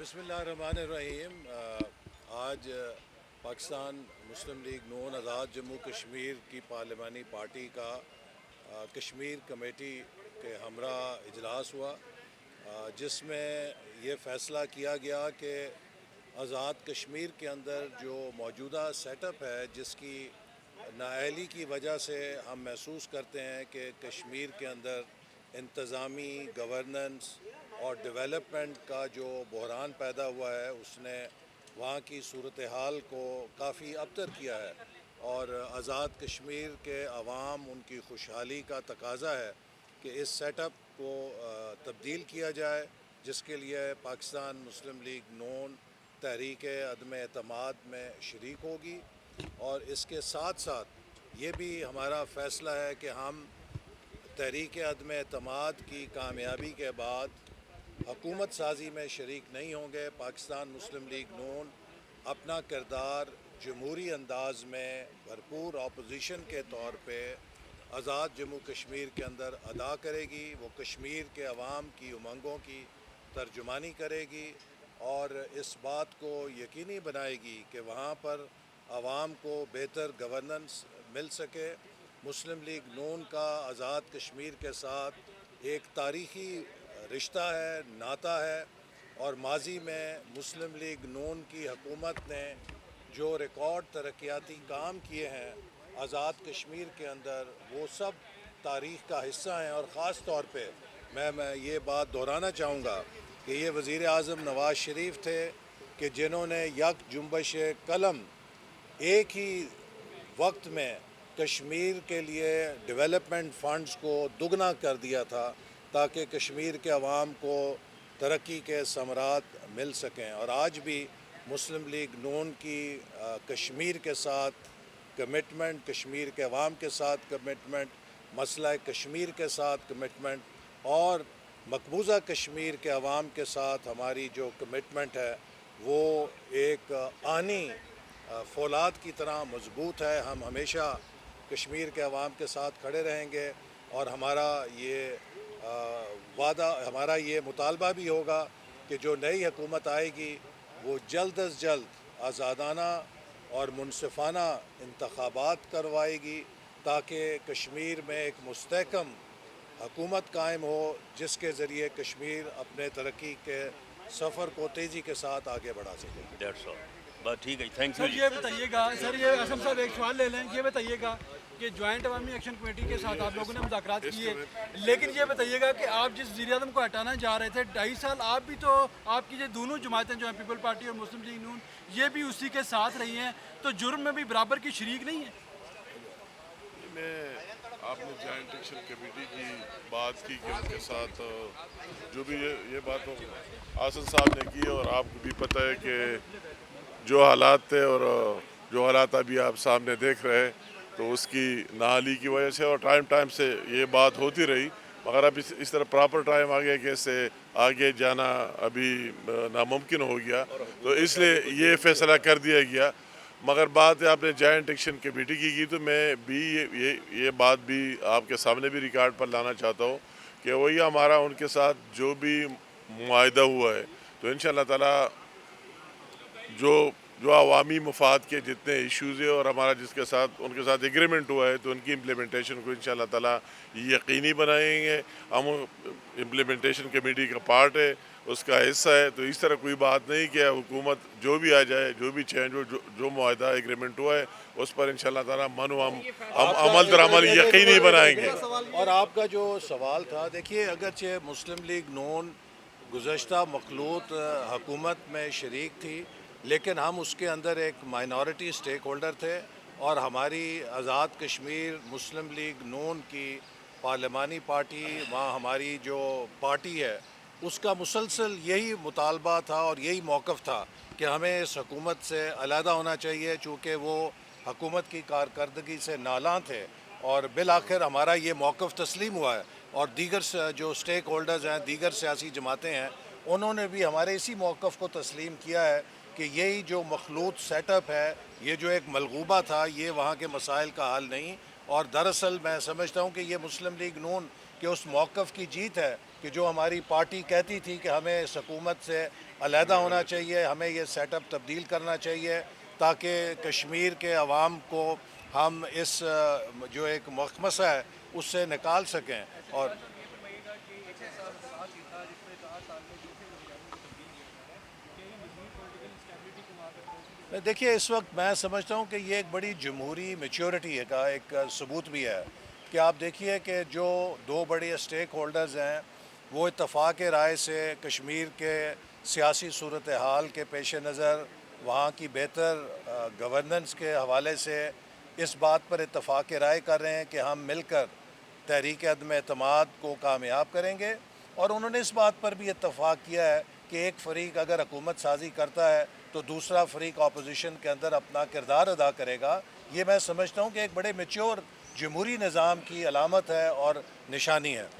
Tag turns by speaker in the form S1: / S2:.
S1: بسم اللہ الرحمن الرحیم۔ آج پاکستان مسلم لیگ نون آزاد جموں کشمیر کی پارلیمانی پارٹی کا کشمیر کمیٹی کے ہمراہ اجلاس ہوا، جس میں یہ فیصلہ کیا گیا کہ آزاد کشمیر کے اندر جو موجودہ سیٹ اپ ہے، جس کی نااہلی کی وجہ سے ہم محسوس کرتے ہیں کہ کشمیر کے اندر انتظامی گورننس اور ڈیولپمنٹ کا جو بحران پیدا ہوا ہے، اس نے وہاں کی صورتحال کو کافی ابتر کیا ہے، اور آزاد کشمیر کے عوام ان کی خوشحالی کا تقاضا ہے کہ اس سیٹ اپ کو تبدیل کیا جائے، جس کے لیے پاکستان مسلم لیگ نون تحریک عدم اعتماد میں شریک ہوگی۔ اور اس کے ساتھ ساتھ یہ بھی ہمارا فیصلہ ہے کہ ہم تحریک عدم اعتماد کی کامیابی کے بعد حکومت سازی میں شریک نہیں ہوں گے۔ پاکستان مسلم لیگ نون اپنا کردار جمہوری انداز میں بھرپور اپوزیشن کے طور پہ آزاد جموں کشمیر کے اندر ادا کرے گی۔ وہ کشمیر کے عوام کی امنگوں کی ترجمانی کرے گی اور اس بات کو یقینی بنائے گی کہ وہاں پر عوام کو بہتر گورننس مل سکے۔ مسلم لیگ نون کا آزاد کشمیر کے ساتھ ایک تاریخی رشتہ ہے، ناطہ ہے، اور ماضی میں مسلم لیگ نون کی حکومت نے جو ریکارڈ ترقیاتی کام کیے ہیں آزاد کشمیر کے اندر، وہ سب تاریخ کا حصہ ہیں۔ اور خاص طور پہ میں یہ بات دہرانا چاہوں گا کہ یہ وزیر اعظم نواز شریف تھے کہ جنہوں نے یک جنبش قلم ایک ہی وقت میں کشمیر کے لیے ڈیولپمنٹ فنڈز کو دگنا کر دیا تھا تاکہ کشمیر کے عوام کو ترقی کے ثمرات مل سکیں۔ اور آج بھی مسلم لیگ نون کی کشمیر کے ساتھ کمٹمنٹ، کشمیر کے عوام کے ساتھ کمٹمنٹ، مسئلہ کشمیر کے ساتھ کمٹمنٹ اور مقبوضہ کشمیر کے عوام کے ساتھ ہماری جو کمٹمنٹ ہے وہ ایک آنی فولاد کی طرح مضبوط ہے۔ ہم ہمیشہ کشمیر کے عوام کے ساتھ کھڑے رہیں گے، اور ہمارا یہ وعدہ، ہمارا یہ مطالبہ بھی ہوگا کہ جو نئی حکومت آئے گی وہ جلد از جلد آزادانہ اور منصفانہ انتخابات کروائے گی، تاکہ کشمیر میں ایک مستحکم حکومت قائم ہو، جس کے ذریعے کشمیر اپنے ترقی کے سفر کو تیزی کے ساتھ آگے بڑھا سکے۔
S2: دیٹس آل، بات ٹھیک ہے، تھینک یو
S3: سر یہ بتائیے گا، سر یہ اسم صاحب ایک سوال لے لیں، یہ بتائیے گا کہ جوائنٹ عوامی ایکشن کمیٹی کے ساتھ آپ لوگوں نے مذاکرات کیے، لیکن یہ بتائیے گا کہ آپ جس وزیر اعظم کو ہٹانا جا رہے تھے 2.5 سال، آپ بھی تو، آپ کی جو دونوں جماعتیں جو ہیں پیپل پارٹی اور مسلم لیگ نون، یہ بھی اسی کے ساتھ رہی ہیں، تو جرم میں بھی برابر کی شریک نہیں ہیں؟
S4: آپ نے جوائنٹ ایکشن کمیٹی کی بات کی کہ ان کے ساتھ جو بھی یہ بات آصف صاحب نے کی، اور آپ کو بھی پتہ ہے کہ جو حالات تھے اور جو حالات ابھی آپ سامنے دیکھ رہے ہیں، تو اس کی نااہلی کی وجہ سے اور ٹائم سے یہ بات ہوتی رہی، مگر اب اس طرح پراپر ٹائم آ گیا کہ اس سے آگے جانا ابھی ناممکن ہو گیا، تو اس لیے یہ فیصلہ کر دیا گیا۔ مگر بات آپ نے جوائنٹ ایکشن کمیٹی کی تو میں بھی یہ بات بھی آپ کے سامنے بھی ریکارڈ پر لانا چاہتا ہوں کہ وہی ہمارا ان کے ساتھ جو بھی معاہدہ ہوا ہے، تو انشاءاللہ تعالی جو عوامی مفاد کے جتنے ایشوز ہیں اور ہمارا جس کے ساتھ ان کے ساتھ ایگریمنٹ ہوا ہے، تو ان کی امپلیمنٹیشن کو انشاءاللہ تعالی یقینی بنائیں گے۔ ہم امپلیمنٹیشن کمیٹی کا پارٹ ہے، اس کا حصہ ہے، تو اس طرح کوئی بات نہیں کہ حکومت جو بھی آ جائے، جو بھی چینج ہو، جو معاہدہ ایگریمنٹ ہوا ہے، اس پر انشاءاللہ تعالی ہم عمل در عمل یقینی بنائیں گے۔
S1: اور آپ کا جو سوال تھا، دیکھیے اگرچہ مسلم لیگ نون گزشتہ مخلوط حکومت میں شریک تھی، لیکن ہم اس کے اندر ایک مائنورٹی سٹیک ہولڈر تھے، اور ہماری آزاد کشمیر مسلم لیگ نون کی پارلیمانی پارٹی، وہاں ہماری جو پارٹی ہے، اس کا مسلسل یہی مطالبہ تھا اور یہی موقف تھا کہ ہمیں اس حکومت سے علیحدہ ہونا چاہیے، چونکہ وہ حکومت کی کارکردگی سے نالاں تھے، اور بالآخر ہمارا یہ موقف تسلیم ہوا ہے، اور دیگر جو سٹیک ہولڈرز ہیں، دیگر سیاسی جماعتیں ہیں، انہوں نے بھی ہمارے اسی موقف کو تسلیم کیا ہے کہ یہی جو مخلوط سیٹ اپ ہے، یہ جو ایک ملغوبہ تھا، یہ وہاں کے مسائل کا حل نہیں، اور دراصل میں سمجھتا ہوں کہ یہ مسلم لیگ نون کہ اس موقف کی جیت ہے کہ جو ہماری پارٹی کہتی تھی کہ ہمیں اس حکومت سے علیحدہ ہونا چاہیے، ہمیں یہ سیٹ اپ تبدیل کرنا چاہیے تاکہ کشمیر کے عوام کو ہم اس جو ایک مخمصہ ہے اس سے نکال سکیں. اور دیکھیے اس وقت میں سمجھتا ہوں کہ یہ ایک بڑی جمہوری میچورٹی کا ایک ثبوت بھی ہے کہ آپ دیکھیے کہ جو دو بڑے اسٹیک ہولڈرز ہیں وہ اتفاق رائے سے کشمیر کے سیاسی صورتحال کے پیش نظر وہاں کی بہتر گورننس کے حوالے سے اس بات پر اتفاق رائے کر رہے ہیں کہ ہم مل کر تحریک عدم اعتماد کو کامیاب کریں گے. اور انہوں نے اس بات پر بھی اتفاق کیا ہے کہ ایک فریق اگر حکومت سازی کرتا ہے تو دوسرا فریق اپوزیشن کے اندر اپنا کردار ادا کرے گا. یہ میں سمجھتا ہوں کہ ایک بڑے میچور جمہوری نظام کی علامت ہے اور نشانی ہے.